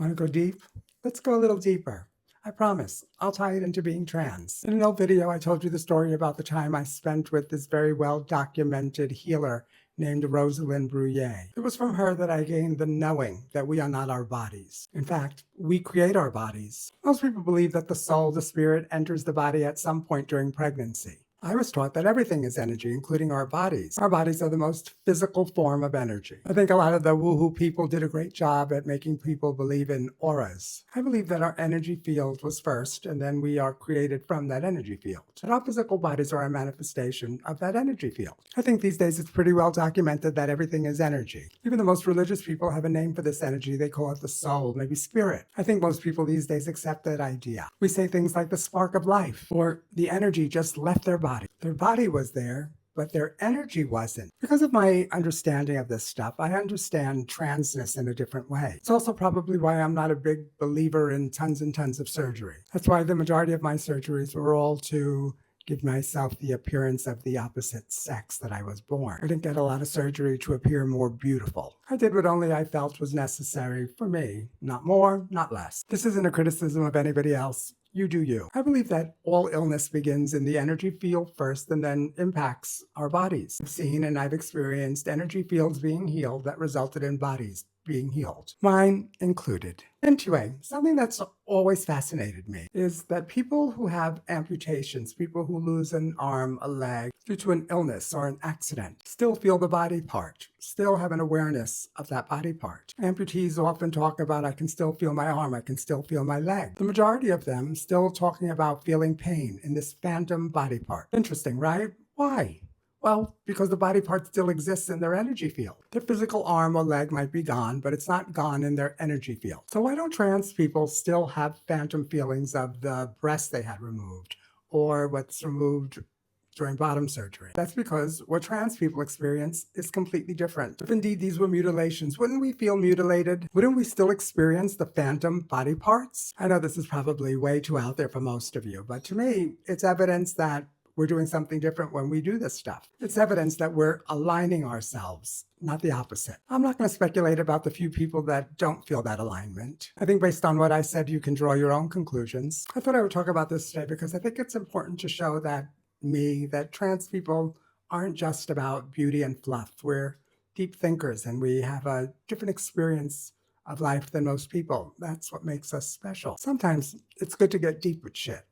Want to go deep? Let's go a little deeper. I promise, I'll tie it into being trans. In an old video, I told you the story about the time I spent with this very well documented healer named Rosalind Bruyere. It was from her that I gained the knowing that we are not our bodies. In fact, we create our bodies. Most people believe that the soul, the spirit, enters the body at some point during pregnancy. I was taught that everything is energy, including our bodies. Our bodies are the most physical form of energy. I think a lot of the woohoo people did a great job at making people believe in auras. I believe that our energy field was first, and then we are created from that energy field. And our physical bodies are a manifestation of that energy field. I think these days it's pretty well documented that everything is energy. Even the most religious people have a name for this energy. They call it the soul, maybe spirit. I think most people these days accept that idea. We say things like the spark of life, or the energy just left their body. Their body was there, but their energy wasn't. Because of my understanding of this stuff, I understand transness in a different way. It's also probably why I'm not a big believer in tons and tons of surgery. That's why the majority of my surgeries were all to give myself the appearance of the opposite sex that I was born. I didn't get a lot of surgery to appear more beautiful. I did what only I felt was necessary for me. Not more, not less. This isn't a criticism of anybody else. You do you. I believe that all illness begins in the energy field first and then impacts our bodies. I've seen and I've experienced energy fields being healed that resulted in bodies being healed, mine included. Anyway, something that's always fascinated me is that people who have amputations, people who lose an arm, a leg, due to an illness or an accident, still feel the body part, still have an awareness of that body part. Amputees often talk about, I can still feel my arm, I can still feel my leg. The majority of them still talking about feeling pain in this phantom body part. Interesting, right? Why? Well, because the body part still exists in their energy field. Their physical arm or leg might be gone, but it's not gone in their energy field. So why don't trans people still have phantom feelings of the breast they had removed or what's removed during bottom surgery? That's because what trans people experience is completely different. If indeed these were mutilations, wouldn't we feel mutilated? Wouldn't we still experience the phantom body parts? I know this is probably way too out there for most of you, but to me, it's evidence that we're doing something different when we do this stuff. It's evidence that we're aligning ourselves, not the opposite. I'm not going to speculate about the few people that don't feel that alignment. I think based on what I said, you can draw your own conclusions. I thought I would talk about this today because I think it's important to show that trans people aren't just about beauty and fluff. We're deep thinkers and we have a different experience of life than most people. That's what makes us special. Sometimes it's good to get deep with shit.